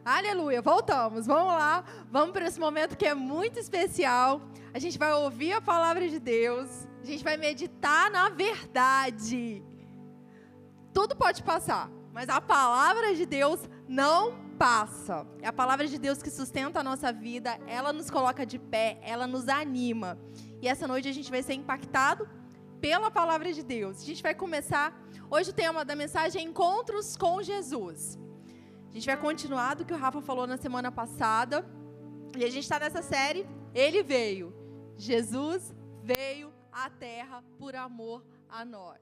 Aleluia, voltamos, vamos lá, vamos para esse momento que é muito especial. A gente vai ouvir a palavra de Deus, a gente vai meditar na verdade. Tudo pode passar, mas a palavra de Deus não passa. É a palavra de Deus que sustenta a nossa vida, ela nos coloca de pé, ela nos anima. E essa noite a gente vai ser impactado pela palavra de Deus. A gente vai começar, hoje o tema da mensagem é Encontros com Jesus. A gente vai continuar do que o Rafa falou na semana passada. E a gente está nessa série, Ele veio. Jesus veio à terra por amor a nós.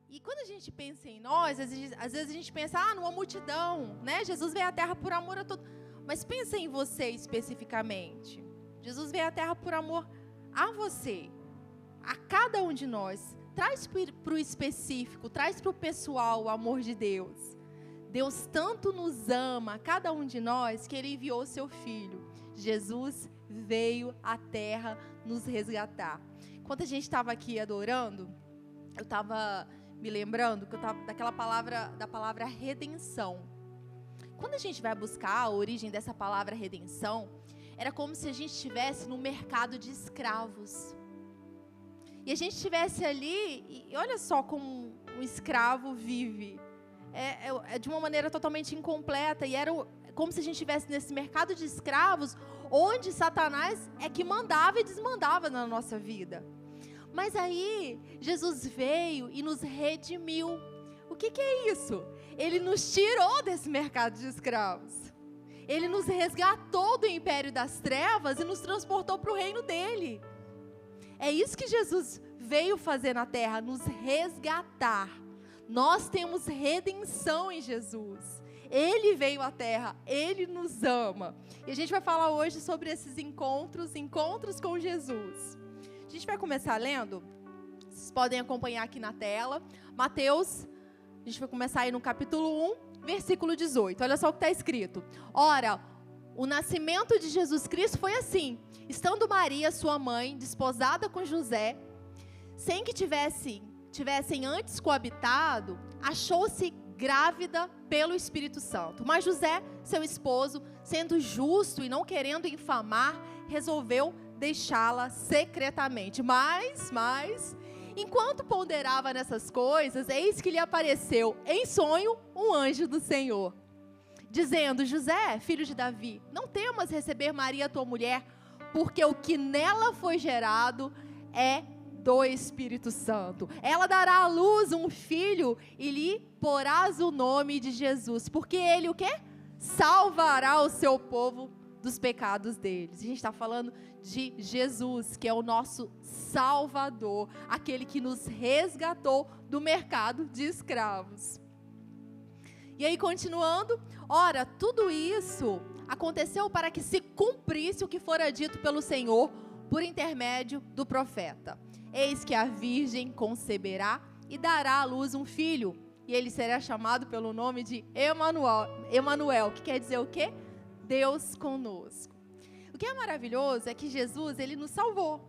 E quando a gente pensa em nós, às vezes a gente pensa, numa multidão, né? Jesus veio à terra por amor a todo. Mas pensa em você especificamente. Jesus veio à terra por amor a você, a cada um de nós. Traz para o específico, traz para o pessoal o amor de Deus. Deus tanto nos ama, cada um de nós, que Ele enviou seu Filho. Jesus veio à terra nos resgatar. Enquanto a gente estava aqui adorando, eu estava me lembrando que da palavra redenção. Quando a gente vai buscar a origem dessa palavra redenção, era como se a gente estivesse no mercado de escravos. E a gente estivesse ali, e olha só como um escravo vive. É de uma maneira totalmente incompleta, e era como se a gente estivesse nesse mercado de escravos, onde Satanás é que mandava e desmandava na nossa vida. Mas aí, Jesus veio e nos redimiu. O que é isso? Ele nos tirou desse mercado de escravos. Ele nos resgatou do império das trevas e nos transportou para o reino dele. É isso que Jesus veio fazer na terra, nos resgatar. Nós temos redenção em Jesus. Ele veio à terra, Ele nos ama. E a gente vai falar hoje sobre esses encontros com Jesus. A gente vai começar lendo, vocês podem acompanhar aqui na tela, Mateus, a gente vai começar aí no capítulo 1, versículo 18. Olha só o que está escrito. Ora, o nascimento de Jesus Cristo foi assim: estando Maria, sua mãe, desposada com José, sem que tivessem antes coabitado, achou-se grávida pelo Espírito Santo. Mas José, seu esposo, sendo justo e não querendo infamar, resolveu deixá-la secretamente. Mas, enquanto ponderava nessas coisas, eis que lhe apareceu em sonho um anjo do Senhor, dizendo: José, filho de Davi, não temas receber Maria, tua mulher, porque o que nela foi gerado é do Espírito Santo. Ela dará à luz um filho e lhe porás o nome de Jesus, porque ele o quê? Salvará o seu povo dos pecados deles. A gente está falando de Jesus, que é o nosso Salvador, aquele que nos resgatou do mercado de escravos. E aí, continuando, ora, tudo isso aconteceu para que se cumprisse o que fora dito pelo Senhor por intermédio do profeta. Eis que a virgem conceberá e dará à luz um filho, e ele será chamado pelo nome de Emanuel, que quer dizer o quê? Deus conosco. O que é maravilhoso é que Jesus, Ele nos salvou.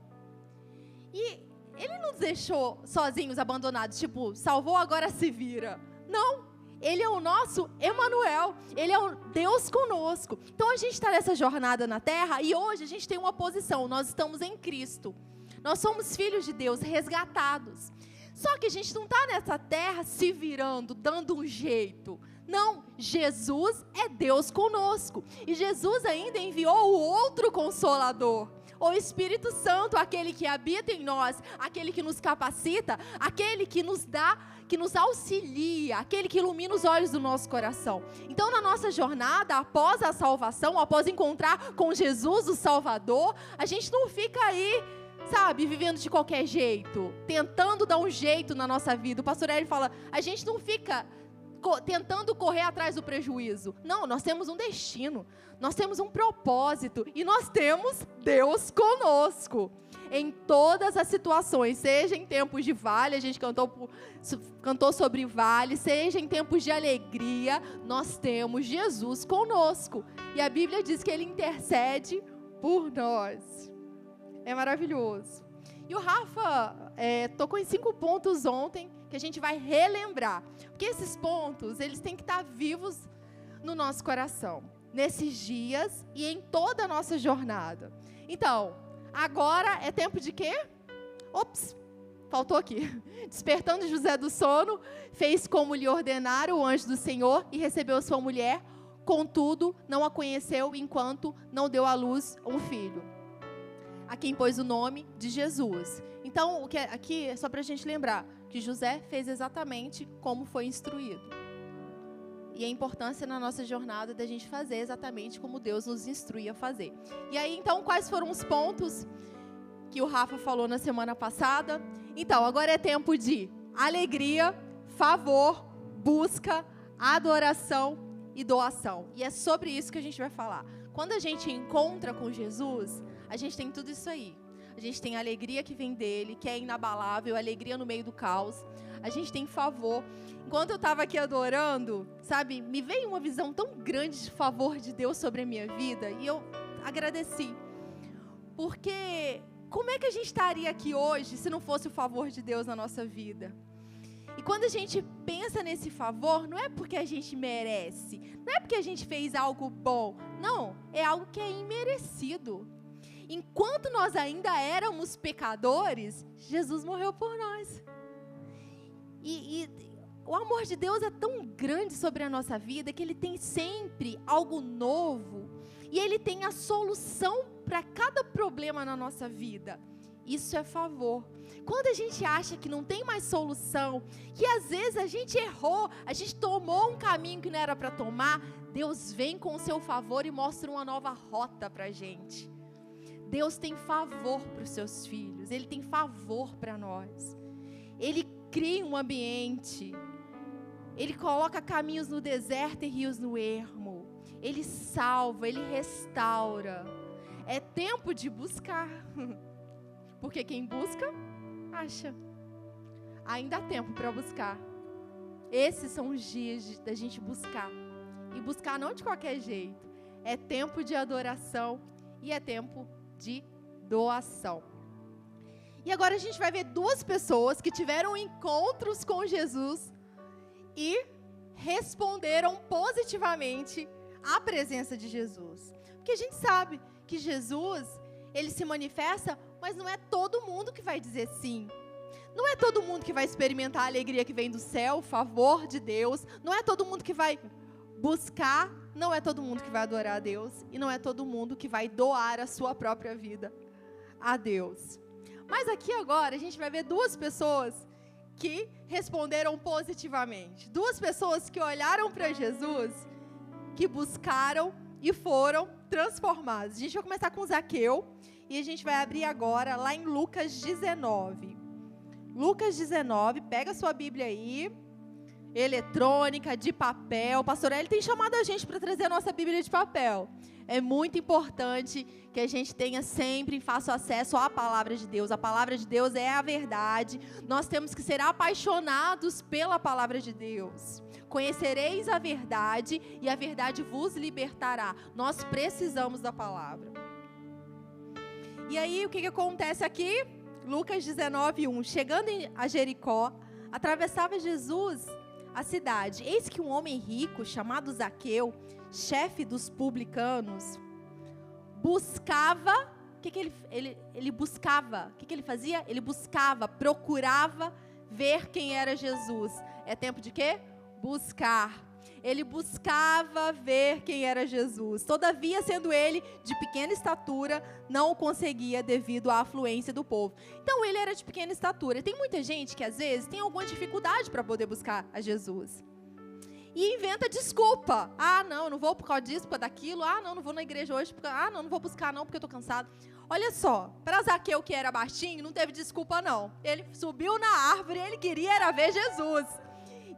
E Ele não nos deixou sozinhos, abandonados, tipo, salvou, agora se vira. Não, Ele é o nosso Emanuel, Ele é o Deus conosco. Então a gente está nessa jornada na terra e hoje a gente tem uma posição, nós estamos em Cristo. Nós somos filhos de Deus, resgatados. Só que a gente não está nessa terra se virando, dando um jeito. Não, Jesus é Deus conosco. E Jesus ainda enviou o outro Consolador, o Espírito Santo, aquele que habita em nós, aquele que nos capacita, aquele que nos dá, que nos auxilia, aquele que ilumina os olhos do nosso coração. Então, na nossa jornada, após a salvação, após encontrar com Jesus, o Salvador, a gente não fica aí, sabe, vivendo de qualquer jeito, tentando dar um jeito na nossa vida. O pastor Hélio fala, a gente não fica tentando correr atrás do prejuízo. Não, nós temos um destino, nós temos um propósito e nós temos Deus conosco em todas as situações, seja em tempos de vale, a gente cantou sobre vale, seja em tempos de alegria, nós temos Jesus conosco. E a Bíblia diz que Ele intercede por nós. É maravilhoso. E o Rafa tocou em 5 pontos ontem, que a gente vai relembrar. Porque esses pontos, eles têm que estar vivos no nosso coração, nesses dias e em toda a nossa jornada. Então, agora é tempo de quê? Ops, faltou aqui. Despertando José do sono, fez como lhe ordenara o anjo do Senhor e recebeu sua mulher, contudo, não a conheceu enquanto não deu à luz um filho, a quem pôs o nome de Jesus. Então, aqui é só para a gente lembrar que José fez exatamente como foi instruído. E a importância na nossa jornada da gente fazer exatamente como Deus nos instruía a fazer. E aí, então, quais foram os pontos que o Rafa falou na semana passada? Então, agora é tempo de alegria, favor, busca, adoração e doação. E é sobre isso que a gente vai falar. Quando a gente encontra com Jesus, a gente tem tudo isso aí. A gente tem a alegria que vem dele, que é inabalável, alegria no meio do caos. A gente tem favor. Enquanto eu estava aqui adorando, sabe, me veio uma visão tão grande de favor de Deus sobre a minha vida, e eu agradeci. Porque como é que a gente estaria aqui hoje se não fosse o favor de Deus na nossa vida? E quando a gente pensa nesse favor, não é porque a gente merece, não é porque a gente fez algo bom, não, é algo que é imerecido. Enquanto nós ainda éramos pecadores, Jesus morreu por nós. E o amor de Deus é tão grande sobre a nossa vida que Ele tem sempre algo novo. E Ele tem a solução para cada problema na nossa vida. Isso é favor. Quando a gente acha que não tem mais solução, que às vezes a gente errou, a gente tomou um caminho que não era para tomar, Deus vem com o seu favor e mostra uma nova rota para a gente. Deus tem favor para os seus filhos, Ele tem favor para nós. Ele cria um ambiente, Ele coloca caminhos no deserto e rios no ermo. Ele salva, Ele restaura. É tempo de buscar, porque quem busca, acha. Ainda há tempo para buscar. Esses são os dias da gente buscar. E buscar não de qualquer jeito. É tempo de adoração e é tempo de doação. E agora a gente vai ver duas pessoas que tiveram encontros com Jesus e responderam positivamente à presença de Jesus. Porque a gente sabe que Jesus, Ele se manifesta, mas não é todo mundo que vai dizer sim. Não é todo mundo que vai experimentar a alegria que vem do céu, o favor de Deus. Não é todo mundo que vai buscar, não é todo mundo que vai adorar a Deus. E não é todo mundo que vai doar a sua própria vida a Deus. Mas aqui agora a gente vai ver duas pessoas que responderam positivamente. Duas pessoas que olharam para Jesus, que buscaram e foram transformadas. A gente vai começar com Zaqueu e a gente vai abrir agora lá em Lucas 19. Lucas 19, pega a sua Bíblia aí, eletrônica, de papel. Pastor Eli tem chamado a gente para trazer a nossa Bíblia de papel. É muito importante que a gente tenha sempre fácil acesso à palavra de Deus. A palavra de Deus é a verdade. Nós temos que ser apaixonados pela palavra de Deus. Conhecereis a verdade e a verdade vos libertará. Nós precisamos da palavra. E aí, o que acontece aqui? Lucas 19, 1. Chegando a Jericó, atravessava Jesus a cidade. Eis que um homem rico, chamado Zaqueu, chefe dos publicanos, buscava. O que ele buscava? O que ele fazia? Ele buscava, procurava ver quem era Jesus. É tempo de quê? Buscar. Ele buscava ver quem era Jesus. Todavia, sendo ele de pequena estatura, não o conseguia devido à afluência do povo. Então, ele era de pequena estatura. Tem muita gente que, às vezes, tem alguma dificuldade para poder buscar a Jesus. E inventa desculpa. Ah, não, eu não vou por causa disso, por causa daquilo. Ah, não vou na igreja hoje. Não vou buscar não, porque eu estou cansado. Olha só, para Zaqueu, que era baixinho, não teve desculpa não. Ele subiu na árvore e ele queria era ver Jesus.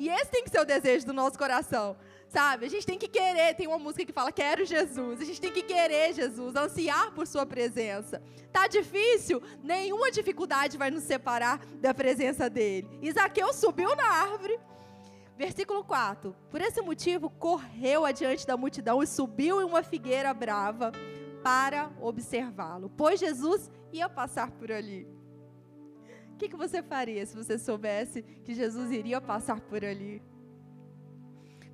E esse tem que ser o desejo do nosso coração, sabe? A gente tem que querer, tem uma música que fala, quero Jesus. A gente tem que querer Jesus, ansiar por sua presença. Tá difícil? Nenhuma dificuldade vai nos separar da presença dele. E Zaqueu subiu na árvore. Versículo 4. Por esse motivo, correu adiante da multidão e subiu em uma figueira brava para observá-lo, pois Jesus ia passar por ali. O que você faria se você soubesse que Jesus iria passar por ali?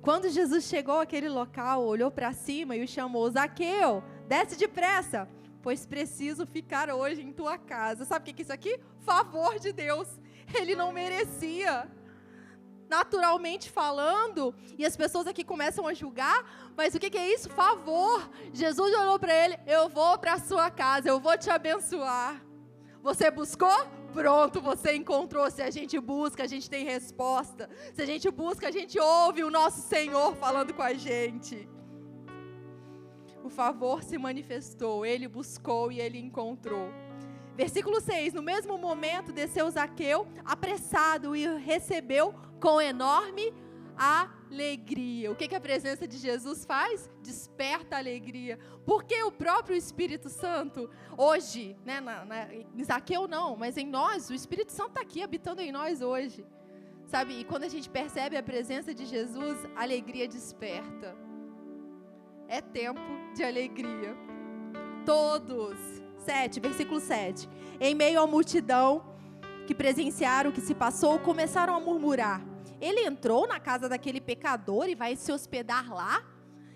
Quando Jesus chegou àquele local, olhou para cima e o chamou: Zaqueu, desce depressa, pois preciso ficar hoje em tua casa. Sabe o que é isso aqui? Favor de Deus. Ele não merecia, naturalmente falando, e as pessoas aqui começam a julgar, mas o que é isso? Favor. Jesus olhou para ele: eu vou para a sua casa, eu vou te abençoar. Você buscou? Pronto, você encontrou. Se a gente busca, a gente tem resposta. Se a gente busca, a gente ouve o nosso Senhor falando com a gente. O favor se manifestou, ele buscou e ele encontrou. Versículo 6, no mesmo momento desceu Zaqueu, apressado, e recebeu com enorme alegria. O que a presença de Jesus faz? Desperta a alegria. Porque o próprio Espírito Santo, hoje, né, em Zaqueu não, mas em nós, o Espírito Santo está aqui, habitando em nós hoje. Sabe, e quando a gente percebe a presença de Jesus, a alegria desperta. É tempo de alegria. Todos. 7, versículo 7. Em meio à multidão que presenciaram o que se passou, começaram a murmurar: ele entrou na casa daquele pecador e vai se hospedar lá?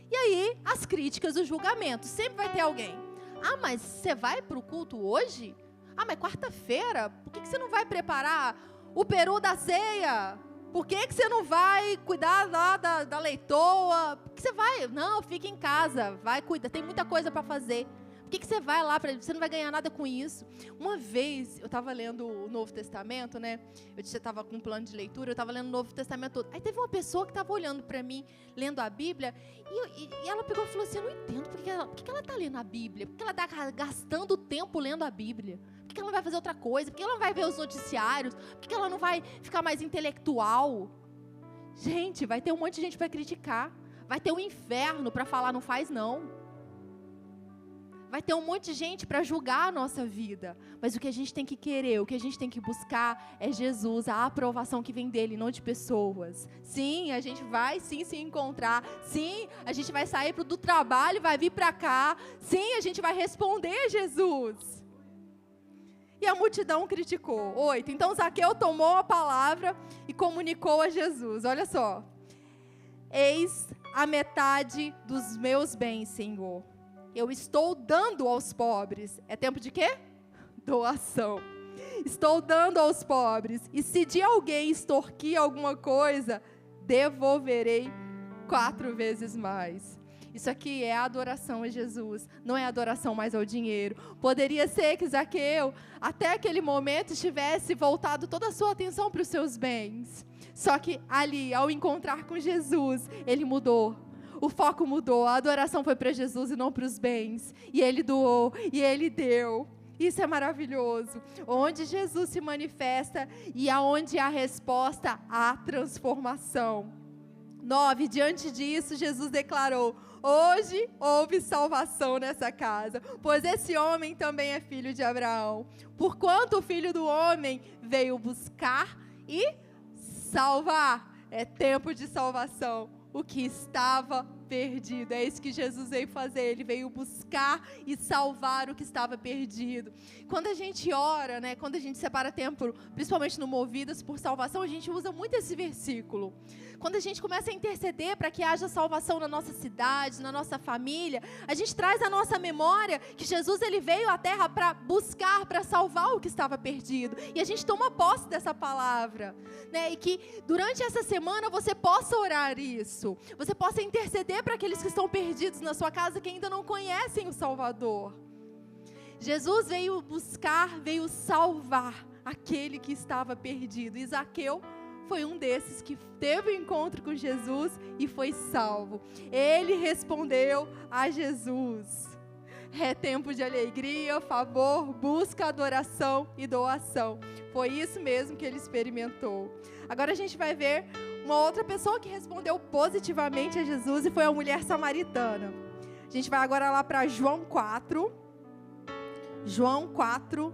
E aí, as críticas, o julgamento. Sempre vai ter alguém: ah, mas você vai para o culto hoje? Ah, mas quarta-feira? Por que você não vai preparar o peru da ceia? Por que você não vai cuidar lá da leitoa? Por que você vai? Não, fica em casa, vai cuidar, tem muita coisa para fazer. Por que você vai lá? Você não vai ganhar nada com isso. Uma vez, eu estava lendo o Novo Testamento, né? Eu estava com um plano de leitura, eu estava lendo o Novo Testamento todo. Aí teve uma pessoa que estava olhando para mim, lendo a Bíblia, e ela pegou e falou assim: eu não entendo por que ela está lendo a Bíblia, por que ela está gastando tempo lendo a Bíblia, por que ela não vai fazer outra coisa, por que ela não vai ver os noticiários, por que ela não vai ficar mais intelectual. Gente, vai ter um monte de gente para criticar, vai ter um inferno para falar não faz não. Vai ter um monte de gente para julgar a nossa vida. Mas o que a gente tem que querer, o que a gente tem que buscar é Jesus, a aprovação que vem dele, não de pessoas. Sim, a gente vai sim se encontrar. Sim, a gente vai sair do trabalho, vai vir para cá. Sim, a gente vai responder a Jesus. E a multidão criticou. 8. Então Zaqueu tomou a palavra e comunicou a Jesus. Olha só. Eis a metade dos meus bens, Senhor. Eu estou dando aos pobres. É tempo de quê? Doação. Estou dando aos pobres. E se de alguém extorquir alguma coisa, devolverei 4 vezes mais. Isso aqui é adoração a Jesus. Não é adoração mais ao dinheiro. Poderia ser que Zaqueu, até aquele momento, estivesse voltado toda a sua atenção para os seus bens. Só que ali, ao encontrar com Jesus, ele mudou. O foco mudou, a adoração foi para Jesus e não para os bens. E ele doou, e ele deu. Isso é maravilhoso. Onde Jesus se manifesta e aonde há resposta, há transformação. 9, diante disso, Jesus declarou: hoje houve salvação nessa casa, pois esse homem também é filho de Abraão. Porquanto o Filho do Homem veio buscar e salvar. É tempo de salvação. O que estava perdido. É isso que Jesus veio fazer. Ele veio buscar e salvar o que estava perdido. Quando a gente ora, né, quando a gente separa tempo, principalmente no Movidas por Salvação, a gente usa muito esse versículo. Quando a gente começa a interceder para que haja salvação na nossa cidade, na nossa família, a gente traz à nossa memória que Jesus ele veio à terra para buscar, para salvar o que estava perdido. E a gente toma posse dessa palavra, né? E que durante essa semana você possa orar isso. Você possa interceder para aqueles que estão perdidos na sua casa, que ainda não conhecem o Salvador. Jesus veio buscar, veio salvar aquele que estava perdido. E Zaqueu foi um desses que teve um encontro com Jesus e foi salvo. Ele respondeu a Jesus. É tempo de alegria, favor, busca, adoração e doação. Foi isso mesmo que ele experimentou. Agora a gente vai ver uma outra pessoa que respondeu positivamente a Jesus e foi a mulher samaritana. A gente vai agora lá para João 4. João 4.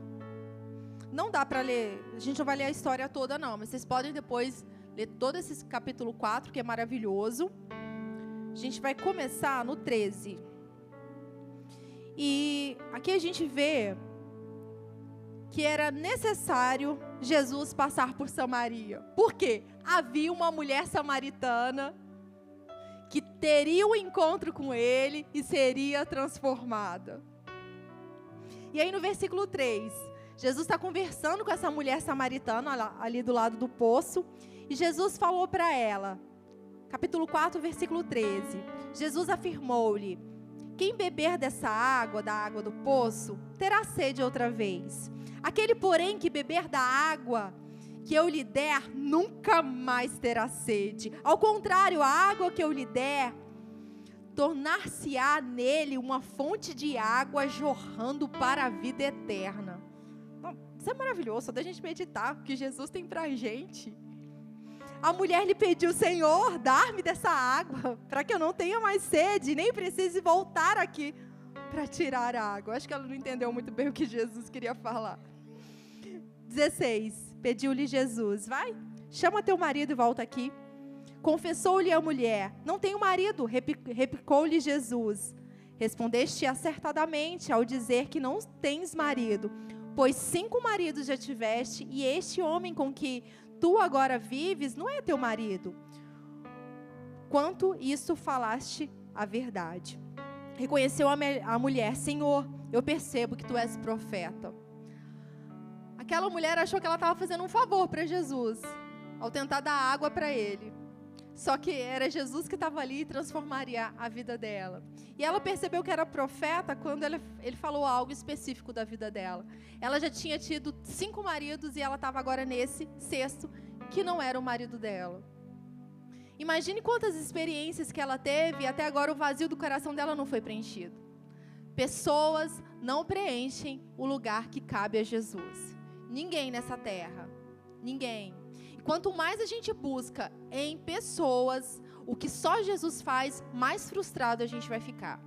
Não dá para ler, a gente não vai ler a história toda não, mas vocês podem depois ler todo esse capítulo 4, que é maravilhoso. A gente vai começar no 13. E aqui a gente vê que era necessário Jesus passar por Samaria. Por quê? Havia uma mulher samaritana que teria um encontro com ele e seria transformada. E aí no versículo 3, Jesus está conversando com essa mulher samaritana ali do lado do poço, e Jesus falou para ela, capítulo 4, versículo 13, Jesus afirmou-lhe: quem beber dessa água, da água do poço, terá sede outra vez. Aquele, porém, que beber da água que eu lhe der, nunca mais terá sede. Ao contrário, a água que eu lhe der, tornar-se-á nele uma fonte de água jorrando para a vida eterna. Isso é maravilhoso, só da gente meditar o que Jesus tem para a gente. A mulher lhe pediu: Senhor, dar-me dessa água, para que eu não tenha mais sede, nem precise voltar aqui para tirar a água. Acho que ela não entendeu muito bem o que Jesus queria falar. 16, pediu-lhe Jesus: vai, chama teu marido e volta aqui. Confessou-lhe a mulher: não tenho marido. Replicou-lhe Jesus: respondeste acertadamente ao dizer que não tens marido, pois 5 maridos já tiveste, e este homem com que tu agora vives não é teu marido. Quanto isso falaste a verdade. Reconheceu a mulher: Senhor, eu percebo que tu és profeta. Aquela mulher achou que ela estava fazendo um favor para Jesus, ao tentar dar água para ele. Só que era Jesus que estava ali e transformaria a vida dela. E ela percebeu que era profeta quando ele falou algo específico da vida dela. Ela já tinha tido 5 maridos e ela estava agora nesse 6º, que não era o marido dela. Imagine quantas experiências que ela teve e até agora o vazio do coração dela não foi preenchido. Pessoas não preenchem o lugar que cabe a Jesus. Ninguém nessa terra. Ninguém. E quanto mais a gente busca em pessoas o que só Jesus faz, mais frustrado a gente vai ficar.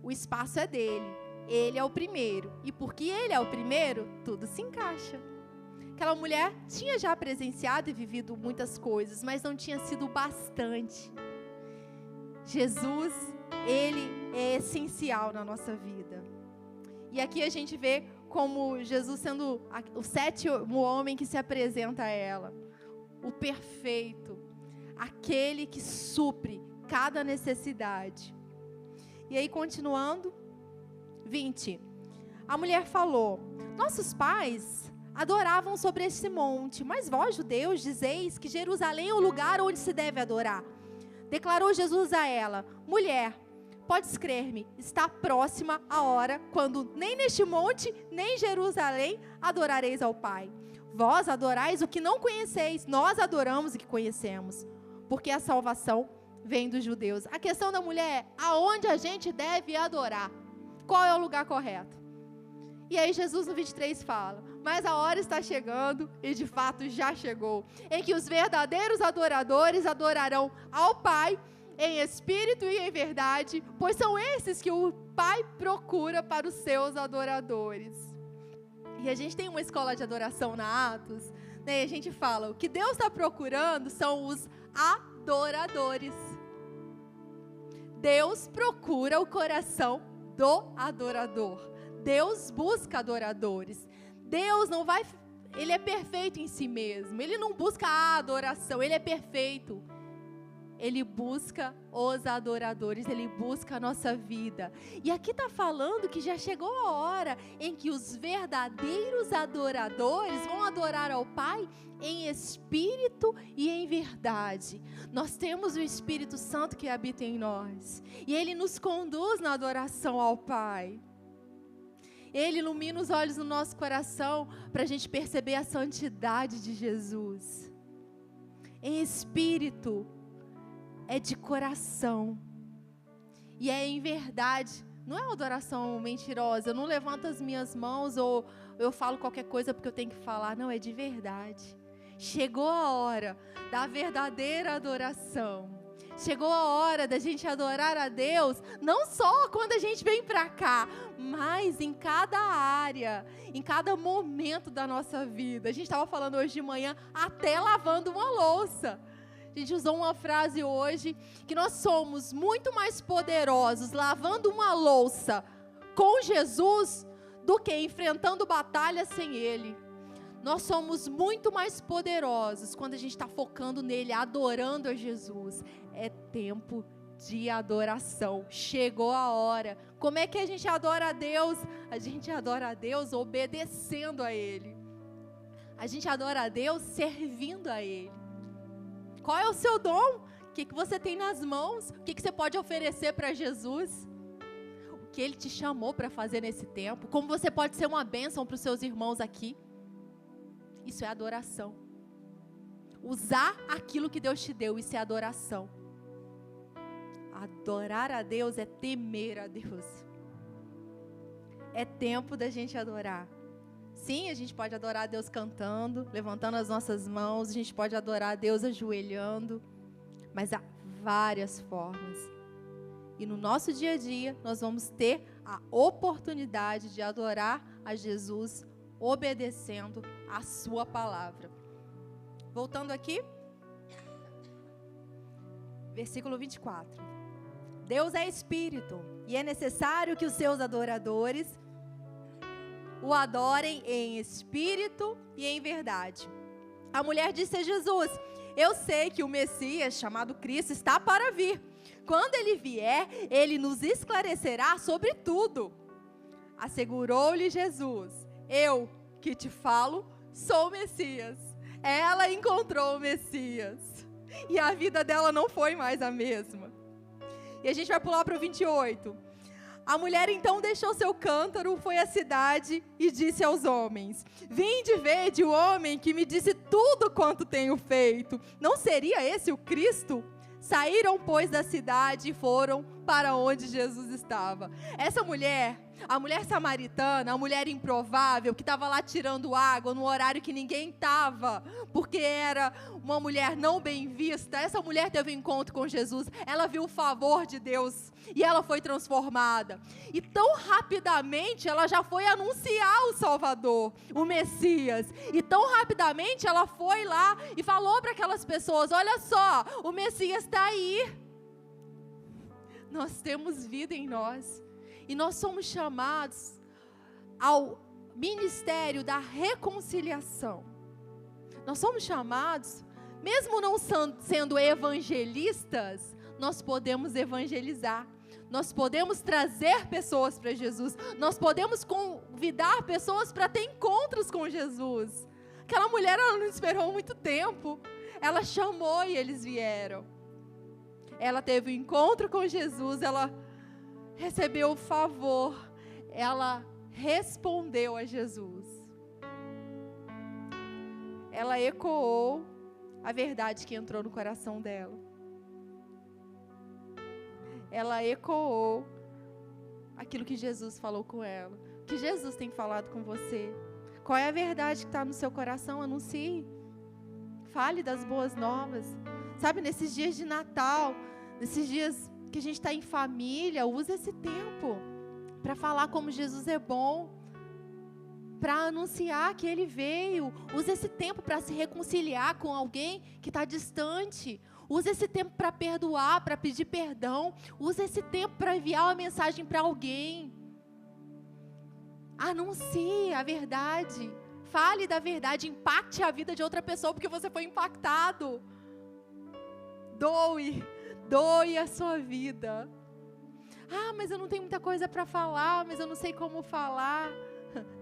O espaço é dele. Ele é o primeiro. E porque ele é o primeiro, tudo se encaixa. Aquela mulher tinha já presenciado e vivido muitas coisas, mas não tinha sido bastante. Jesus, ele é essencial na nossa vida. E aqui a gente vê como Jesus sendo o 7º homem que se apresenta a ela. O perfeito. Aquele que supre cada necessidade. E aí, continuando, 20. A mulher falou: nossos pais adoravam sobre este monte, mas vós, judeus, dizeis que Jerusalém é o lugar onde se deve adorar. Declarou Jesus a ela: mulher, podes crer-me, está próxima a hora quando nem neste monte, nem em Jerusalém adorareis ao Pai. Vós adorais o que não conheceis, nós adoramos o que conhecemos, porque a salvação vem dos judeus. A questão da mulher é: aonde a gente deve adorar? Qual é o lugar correto? E aí Jesus no 23 fala: mas a hora está chegando, e de fato já chegou, em que os verdadeiros adoradores adorarão ao Pai em espírito e em verdade, pois são esses que o Pai procura para os seus adoradores. E a gente tem uma escola de adoração na Atos, né? E a gente fala: o que Deus está procurando são os adoradores. Deus procura o coração do adorador. Deus busca adoradores. Deus não vai... Ele é perfeito em si mesmo. Ele não busca a adoração. Ele é perfeito. Ele busca os adoradores. Ele busca a nossa vida. E aqui está falando que já chegou a hora em que os verdadeiros adoradores vão adorar ao Pai em espírito e em verdade. Nós temos o Espírito Santo que habita em nós. E Ele nos conduz na adoração ao Pai. Ele ilumina os olhos do nosso coração para a gente perceber a santidade de Jesus. Em espírito é de coração. E é em verdade. Não é uma adoração mentirosa. Eu não levanto as minhas mãos ou eu falo qualquer coisa porque eu tenho que falar. Não, é de verdade. Chegou a hora da verdadeira adoração. Chegou a hora da gente adorar a Deus, não só quando a gente vem para cá, mas em cada área, em cada momento da nossa vida. A gente estava falando hoje de manhã, até lavando uma louça. A gente usou uma frase hoje, que nós somos muito mais poderosos lavando uma louça com Jesus do que enfrentando batalhas sem Ele. Nós somos muito mais poderosos quando a gente está focando nele, adorando a Jesus. É tempo de adoração. Chegou a hora. Como é que a gente adora a Deus? A gente adora a Deus obedecendo a Ele. A gente adora a Deus servindo a Ele. Qual é o seu dom? O que você tem nas mãos? O que você pode oferecer para Jesus? O que Ele te chamou para fazer nesse tempo? Como você pode ser uma bênção para os seus irmãos aqui? Isso é adoração. Usar aquilo que Deus te deu, isso é adoração. Adorar a Deus é temer a Deus. É tempo da gente adorar. Sim, a gente pode adorar a Deus cantando, levantando as nossas mãos, a gente pode adorar a Deus ajoelhando, mas há várias formas. E no nosso dia a dia, nós vamos ter a oportunidade de adorar a Jesus obedecendo a sua palavra. Voltando aqui, versículo 24. Deus é espírito, e é necessário que os seus adoradores o adorem em espírito e em verdade. A mulher disse a Jesus: eu sei que o Messias, chamado Cristo, está para vir. Quando ele vier, ele nos esclarecerá sobre tudo. Assegurou-lhe Jesus: eu que te falo, sou o Messias. Ela encontrou o Messias. E a vida dela não foi mais a mesma. E a gente vai pular para o 28. A mulher então deixou seu cântaro, foi à cidade e disse aos homens: vinde, vede o homem que me disse tudo quanto tenho feito. Não seria esse o Cristo? Saíram, pois, da cidade e foram para onde Jesus estava. Essa mulher, a mulher samaritana, a mulher improvável, que estava lá tirando água no horário que ninguém estava, porque era uma mulher não bem vista, essa mulher teve um encontro com Jesus, ela viu o favor de Deus e ela foi transformada. E tão rapidamente ela já foi anunciar o Salvador, o Messias. E tão rapidamente ela foi lá e falou para aquelas pessoas: olha só, o Messias está aí. Nós temos vida em nós. E nós somos chamados ao ministério da reconciliação. Nós somos chamados, mesmo não sendo evangelistas, nós podemos evangelizar. Nós podemos trazer pessoas para Jesus. Nós podemos convidar pessoas para ter encontros com Jesus. Aquela mulher, ela não esperou muito tempo. Ela chamou e eles vieram. Ela teve um encontro com Jesus, ela recebeu o favor, ela respondeu a Jesus. Ela ecoou a verdade que entrou no coração dela. Ela ecoou aquilo que Jesus falou com ela. O que Jesus tem falado com você? Qual é a verdade que está no seu coração? Anuncie. Fale das boas novas. Sabe, nesses dias de Natal, nesses dias que a gente está em família, use esse tempo para falar como Jesus é bom, para anunciar que Ele veio. Use esse tempo para se reconciliar com alguém que está distante. Use esse tempo para perdoar, para pedir perdão. Use esse tempo para enviar uma mensagem para alguém. Anuncie a verdade. Fale da verdade, impacte a vida de outra pessoa porque você foi impactado. Doe a sua vida. Ah, mas eu não tenho muita coisa para falar, mas eu não sei como falar.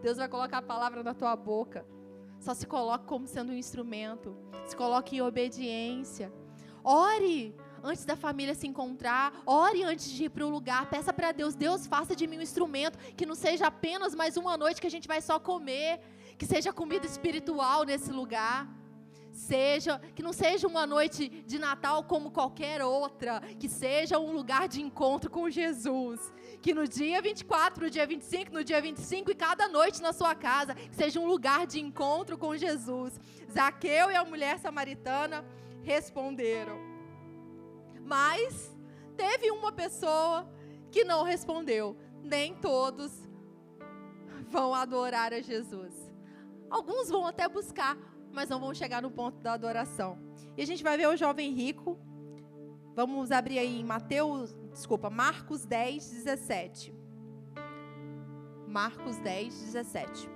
Deus vai colocar a palavra na tua boca. Só se coloque como sendo um instrumento. Se coloque em obediência. Ore antes da família se encontrar. Ore antes de ir para o lugar. Peça para Deus: Deus, faça de mim um instrumento, que não seja apenas mais uma noite que a gente vai só comer, que seja comida espiritual nesse lugar. Que não seja uma noite de Natal como qualquer outra, que seja um lugar de encontro com Jesus, que no dia 24, no dia 25, no dia 25 e cada noite na sua casa, que seja um lugar de encontro com Jesus. Zaqueu e a mulher samaritana responderam, mas teve uma pessoa que não respondeu. Nem todos vão adorar a Jesus. Alguns vão até buscar, mas não vão chegar no ponto da adoração. E a gente vai ver o jovem rico. Vamos abrir aí em Marcos 10, 17. Marcos 10, 17.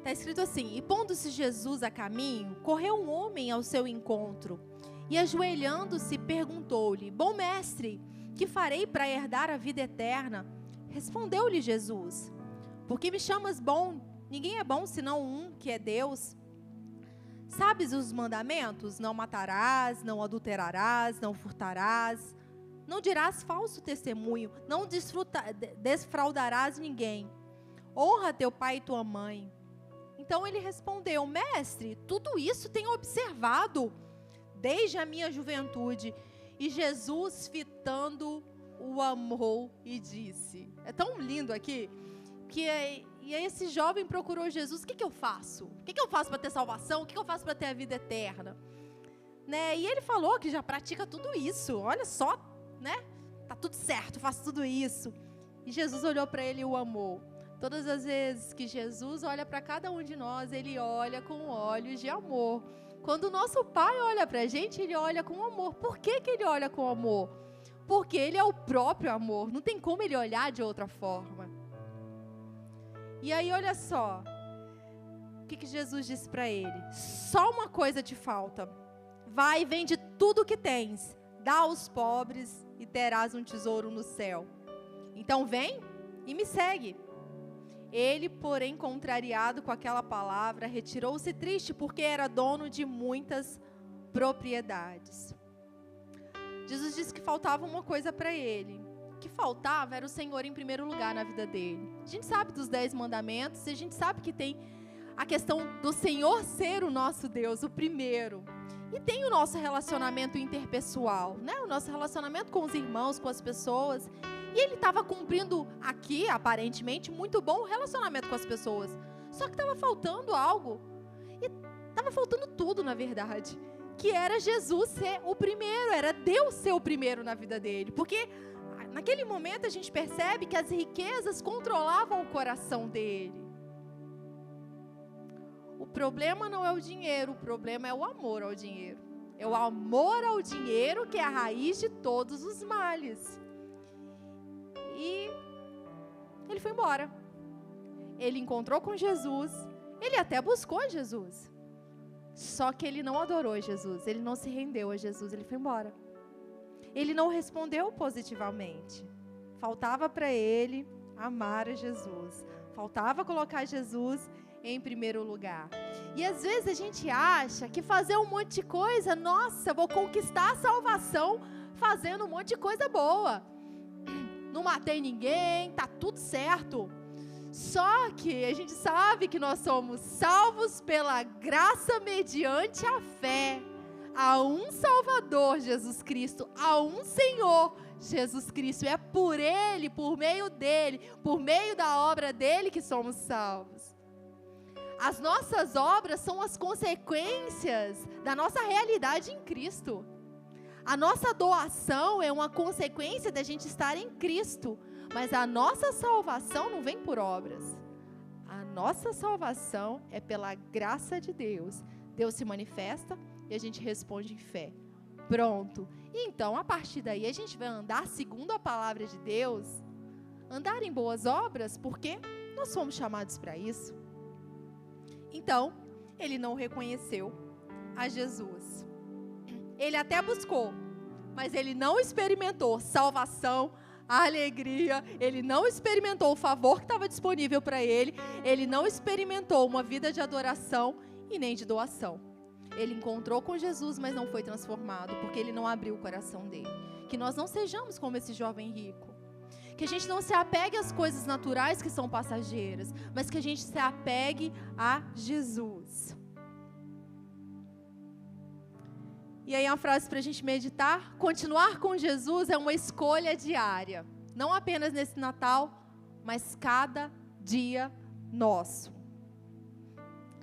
Está escrito assim: e pondo-se Jesus a caminho, correu um homem ao seu encontro, e ajoelhando-se, perguntou-lhe: bom mestre, que farei para herdar a vida eterna? Respondeu-lhe Jesus: por que me chamas bom? Ninguém é bom senão um, que é Deus. Sabes os mandamentos? Não matarás, não adulterarás, não furtarás, não dirás falso testemunho, não desfraudarás ninguém. Honra teu pai e tua mãe. Então ele respondeu: mestre, tudo isso tenho observado desde a minha juventude. E Jesus, fitando, o amou e disse. É tão lindo aqui, que e aí esse jovem procurou Jesus: o que eu faço? O que eu faço para ter salvação? O que eu faço para ter a vida eterna? Né? E ele falou que já pratica tudo isso. Olha só, né? Tá tudo certo, faço tudo isso. E Jesus olhou para ele e o amou. Todas as vezes que Jesus olha para cada um de nós, ele olha com olhos de amor. Quando o nosso Pai olha para a gente, ele olha com amor. Por que ele olha com amor? Porque ele é o próprio amor. Não tem como ele olhar de outra forma. E aí, olha só. O que Jesus disse para ele? Só uma coisa te falta. Vai e vende tudo o que tens. Dá aos pobres e terás um tesouro no céu. Então vem e me segue. Ele, porém, contrariado com aquela palavra, retirou-se triste, porque era dono de muitas propriedades. Jesus disse que faltava uma coisa para ele. O que faltava era o Senhor em primeiro lugar na vida dele. A gente sabe dos 10 mandamentos, e a gente sabe que tem a questão do Senhor ser o nosso Deus, o primeiro. E tem o nosso relacionamento interpessoal, né? O nosso relacionamento com os irmãos, com as pessoas. E ele estava cumprindo aqui, aparentemente, muito bom relacionamento com as pessoas. Só que estava faltando algo. E estava faltando tudo, na verdade. Que era Jesus ser o primeiro, era Deus ser o primeiro na vida dele. Porque naquele momento a gente percebe que as riquezas controlavam o coração dele. O problema não é o dinheiro, o problema é o amor ao dinheiro. É o amor ao dinheiro que é a raiz de todos os males. E ele foi embora. Ele encontrou com Jesus. Ele até buscou Jesus. Só que ele não adorou Jesus. Ele não se rendeu a Jesus. Ele foi embora. Ele não respondeu positivamente. Faltava para ele amar a Jesus. Faltava colocar Jesus em primeiro lugar. E às vezes a gente acha que fazer um monte de coisa, nossa, vou conquistar a salvação fazendo um monte de coisa boa. Não matei ninguém, tá tudo certo. Só que a gente sabe que nós somos salvos pela graça mediante a fé. Há um Salvador, Jesus Cristo, há um Senhor, Jesus Cristo. E é por Ele, por meio dEle, por meio da obra dEle que somos salvos. As nossas obras são as consequências da nossa realidade em Cristo. A nossa doação é uma consequência da gente estar em Cristo. Mas a nossa salvação não vem por obras. A nossa salvação é pela graça de Deus. Deus se manifesta e a gente responde em fé. Pronto. Então, a partir daí, a gente vai andar segundo a palavra de Deus. Andar em boas obras, porque nós fomos chamados para isso. Então, ele não reconheceu a Jesus. Ele até buscou, mas ele não experimentou salvação, a alegria, ele não experimentou o favor que estava disponível para ele, ele não experimentou uma vida de adoração e nem de doação. Ele encontrou com Jesus, mas não foi transformado, porque ele não abriu o coração dele. Que nós não sejamos como esse jovem rico. Que a gente não se apegue às coisas naturais que são passageiras, mas que a gente se apegue a Jesus. E aí uma frase para a gente meditar: continuar com Jesus é uma escolha diária. Não apenas nesse Natal, mas cada dia nosso.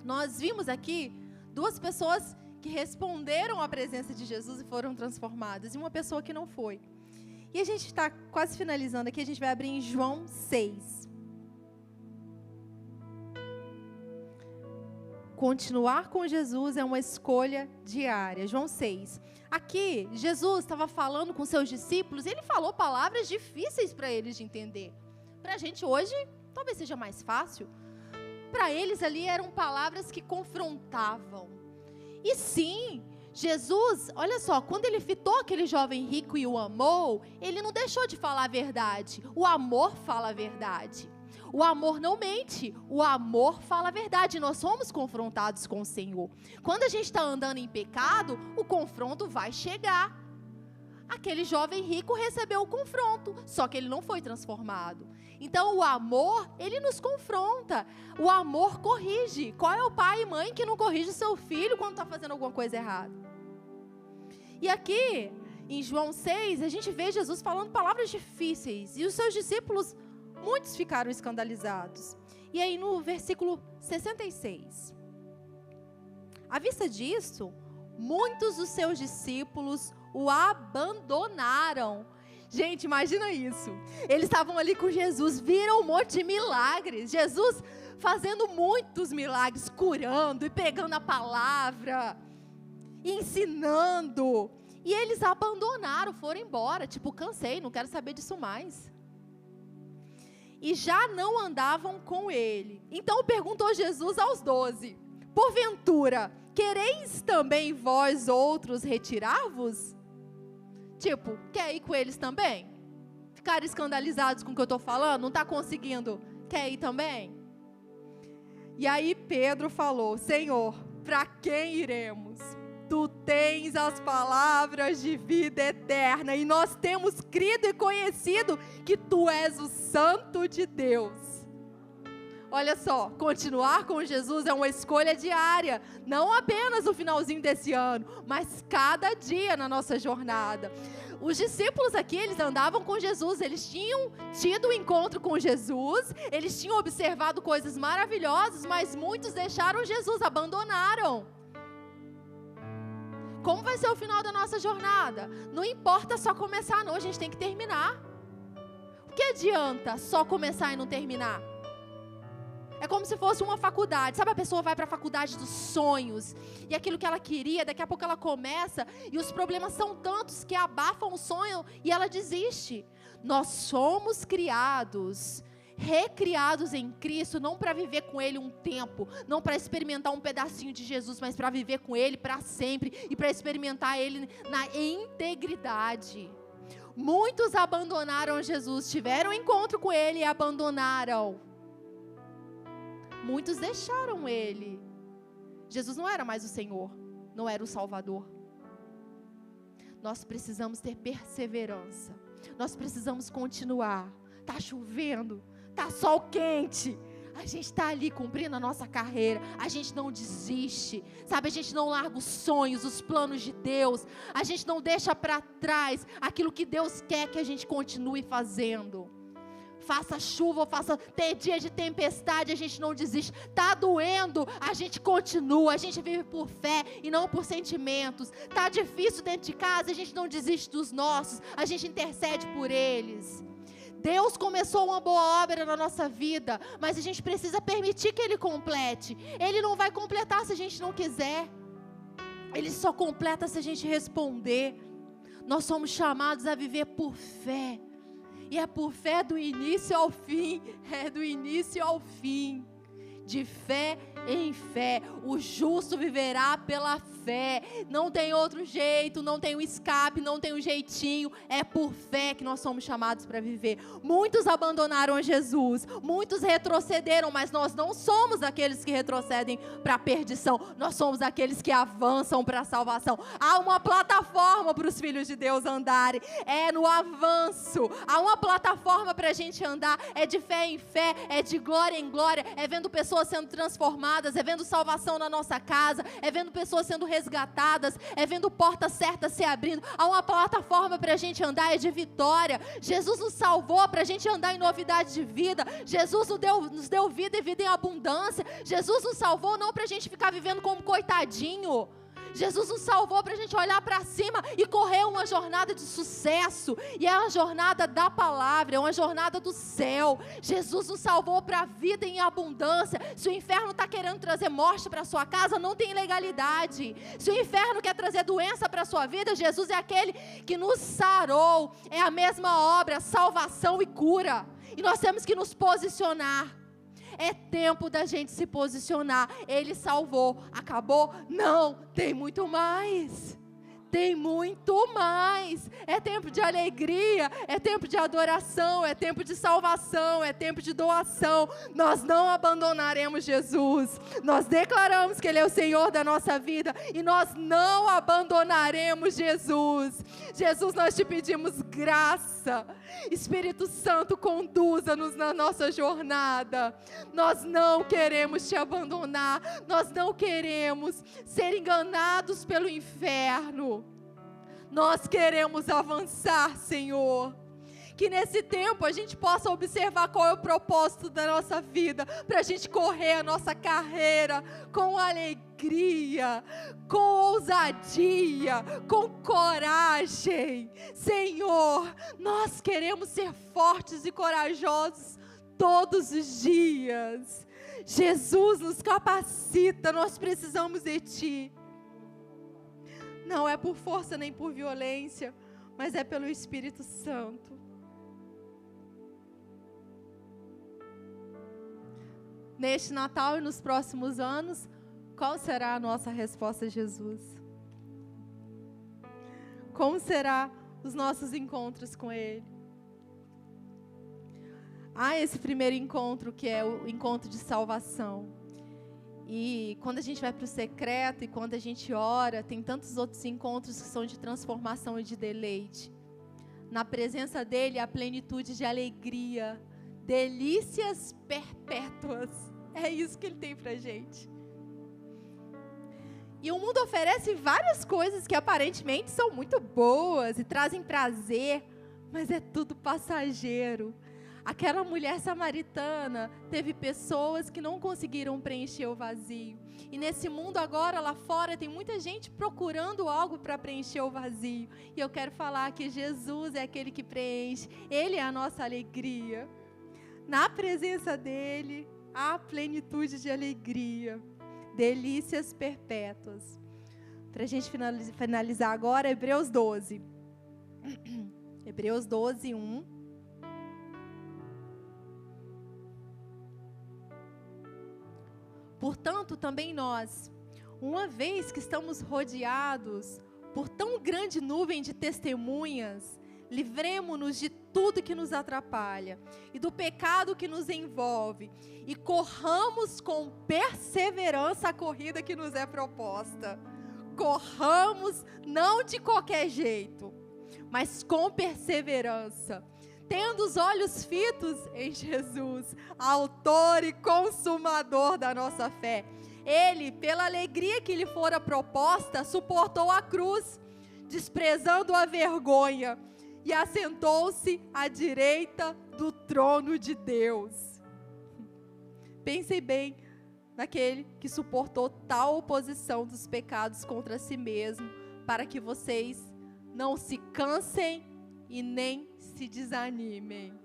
Nós vimos aqui 2 pessoas que responderam à presença de Jesus e foram transformadas, e uma pessoa que não foi. E a gente está quase finalizando aqui, a gente vai abrir em João 6. Continuar com Jesus é uma escolha diária. João 6. Aqui, Jesus estava falando com seus discípulos e ele falou palavras difíceis para eles de entender. Para a gente hoje, talvez seja mais fácil. para eles ali eram palavras que confrontavam. E sim, Jesus, olha só, quando ele fitou aquele jovem rico e o amou, ele não deixou de falar a verdade. O amor fala a verdade. O amor não mente, o amor fala a verdade. Nós somos confrontados com o Senhor. Quando a gente está andando em pecado, o confronto vai chegar. Aquele jovem rico recebeu o confronto, só que ele não foi transformado. Então o amor, ele nos confronta. O amor corrige. Qual é o pai e mãe que não corrige seu filho quando está fazendo alguma coisa errada? E aqui, em João 6, a gente vê Jesus falando palavras difíceis. E os seus discípulos, muitos ficaram escandalizados. E aí no versículo 66. À vista disso, muitos dos seus discípulos o abandonaram. Gente, imagina isso. Eles estavam ali com Jesus, viram um monte de milagres. Jesus fazendo muitos milagres, curando e pegando a palavra, ensinando. E eles abandonaram, foram embora. Tipo, cansei, não quero saber disso mais. E já não andavam com ele. Então perguntou Jesus aos 12: porventura, quereis também vós outros retirar-vos? Tipo, quer ir com eles também? Ficaram escandalizados com o que eu estou falando? Não está conseguindo? Quer ir também? E aí Pedro falou: Senhor, para quem iremos? Tu tens as palavras de vida eterna, e nós temos crido e conhecido que Tu és o Santo de Deus. Olha só, continuar com Jesus é uma escolha diária, não apenas no finalzinho desse ano, mas cada dia na nossa jornada. Os discípulos aqui, eles andavam com Jesus, eles tinham tido um encontro com Jesus, eles tinham observado coisas maravilhosas, mas muitos deixaram Jesus, abandonaram. Como vai ser o final da nossa jornada? Não importa só começar, não, a gente tem que terminar. O que adianta só começar e não terminar? É como se fosse uma faculdade. Sabe, a pessoa vai para a faculdade dos sonhos, e aquilo que ela queria, daqui a pouco ela começa, e os problemas são tantos que abafam o sonho, e ela desiste. Nós somos criados, recriados em Cristo, não para viver com Ele um tempo, não para experimentar um pedacinho de Jesus, mas para viver com Ele para sempre, e para experimentar Ele na integridade. Muitos abandonaram Jesus, tiveram encontro com Ele e abandonaram. Muitos deixaram Ele. Jesus não era mais o Senhor, não era o Salvador. Nós precisamos ter perseverança. Nós precisamos continuar. Está chovendo, está sol quente. A gente está ali cumprindo a nossa carreira. A gente não desiste, sabe? A gente não larga os sonhos, os planos de Deus. A gente não deixa para trás aquilo que Deus quer que a gente continue fazendo. Faça chuva ou faça ter dia de tempestade, a gente não desiste. Está doendo, a gente continua. A gente vive por fé e não por sentimentos. Está difícil dentro de casa, a gente não desiste dos nossos. A gente intercede por eles. Deus começou uma boa obra na nossa vida, mas a gente precisa permitir que Ele complete. Ele não vai completar se a gente não quiser. Ele só completa se a gente responder. Nós somos chamados a viver por fé. E é por fé do início ao fim, é do início ao fim, de fé em fé. O justo viverá pela fé, não tem outro jeito, não tem um escape, não tem um jeitinho, é por fé que nós somos chamados para viver. Muitos abandonaram Jesus, muitos retrocederam, mas nós não somos aqueles que retrocedem para a perdição, nós somos aqueles que avançam para a salvação. Há uma plataforma para os filhos de Deus andarem, é no avanço. Há uma plataforma para a gente andar, é de fé em fé, é de glória em glória, é vendo pessoas sendo transformadas, é vendo salvação na nossa casa, é vendo pessoas sendo resgatadas, é vendo portas certas se abrindo. Há uma plataforma para a gente andar, é de vitória. Jesus nos salvou para a gente andar em novidade de vida. Jesus nos deu vida e vida em abundância. Jesus nos salvou não para a gente ficar vivendo como coitadinho. Jesus nos salvou para a gente olhar para cima e correr uma jornada de sucesso. E é uma jornada da palavra, é uma jornada do céu. Jesus nos salvou para a vida em abundância. Se o inferno está querendo trazer morte para a sua casa, não tem legalidade. Se o inferno quer trazer doença para a sua vida, Jesus é aquele que nos sarou. É a mesma obra, salvação e cura. E nós temos que nos posicionar. É tempo da gente se posicionar. Ele salvou. Acabou? Não, tem muito mais. Tem muito mais. É tempo de alegria, é tempo de adoração, é tempo de salvação, é tempo de doação. Nós não abandonaremos Jesus. Nós declaramos que Ele é o Senhor da nossa vida e nós não abandonaremos Jesus. Jesus, nós te pedimos graça. Espírito Santo, conduza-nos na nossa jornada. Nós não queremos te abandonar. Nós não queremos ser enganados pelo inferno. Nós queremos avançar, Senhor. Que nesse tempo a gente possa observar qual é o propósito da nossa vida, para a gente correr a nossa carreira com alegria, com ousadia, com coragem. Senhor, nós queremos ser fortes e corajosos todos os dias. Jesus nos capacita, nós precisamos de Ti. Não é por força nem por violência, mas é pelo Espírito Santo. Neste Natal e nos próximos anos, qual será a nossa resposta a Jesus? Como será os nossos encontros com Ele? Há esse primeiro encontro que é o encontro de salvação. E quando a gente vai para o secreto e quando a gente ora, tem tantos outros encontros que são de transformação e de deleite. Na presença dEle, a plenitude de alegria, delícias perpétuas. É isso que Ele tem pra gente. E o mundo oferece várias coisas que aparentemente são muito boas e trazem prazer, mas é tudo passageiro. Aquela mulher samaritana teve pessoas que não conseguiram preencher o vazio. E nesse mundo agora, lá fora, tem muita gente procurando algo para preencher o vazio. E eu quero falar que Jesus é aquele que preenche. Ele é a nossa alegria. Na presença dEle, há plenitude de alegria. Delícias perpétuas. Para a gente finalizar agora, Hebreus 12. Hebreus 12, 1. Portanto, também nós, uma vez que estamos rodeados por tão grande nuvem de testemunhas, livremo-nos de tudo que nos atrapalha e do pecado que nos envolve e corramos com perseverança a corrida que nos é proposta. Corramos não de qualquer jeito, mas com perseverança, tendo os olhos fitos em Jesus, autor e consumador da nossa fé. Ele, pela alegria que lhe fora proposta, suportou a cruz, desprezando a vergonha, e assentou-se à direita do trono de Deus. Pensem bem naquele que suportou tal oposição dos pecados contra si mesmo, para que vocês não se cansem e nem se desanimem.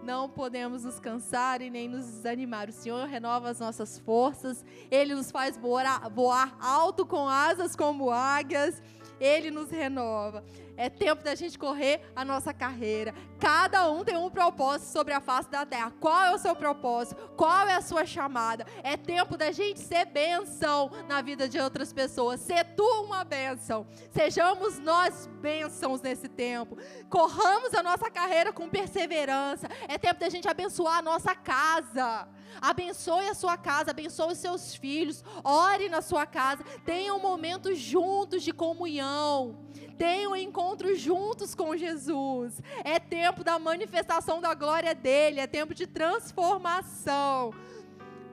Não podemos nos cansar e nem nos desanimar. O Senhor renova as nossas forças. Ele nos faz voar alto com asas como águias. Ele nos renova. É tempo da gente correr a nossa carreira. Cada um tem um propósito sobre a face da terra. Qual é o seu propósito? Qual é a sua chamada? É tempo da gente ser bênção na vida de outras pessoas. Ser tu uma bênção. Sejamos nós bênçãos nesse tempo. Corramos a nossa carreira com perseverança. É tempo da gente abençoar a nossa casa. Abençoe a sua casa, abençoe os seus filhos. Ore na sua casa. Tenham momentos juntos de comunhão. Tenham encontros juntos com Jesus. É tempo da manifestação da glória dele. É tempo de transformação.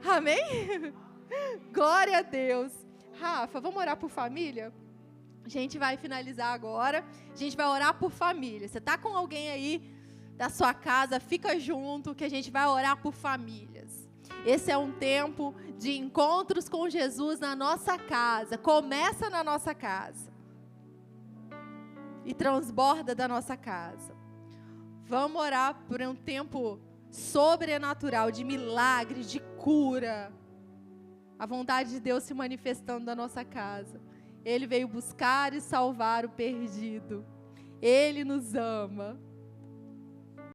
Amém? Glória a Deus. Rafa, vamos orar por família? A gente vai finalizar agora. A gente vai orar por família. Você está com alguém aí da sua casa? Fica junto que a gente vai orar por famílias. Esse é um tempo de encontros com Jesus na nossa casa. Começa na nossa casa e transborda da nossa casa. Vamos orar por um tempo sobrenatural, de milagre, de cura. A vontade de Deus se manifestando na nossa casa. Ele veio buscar e salvar o perdido. Ele nos ama.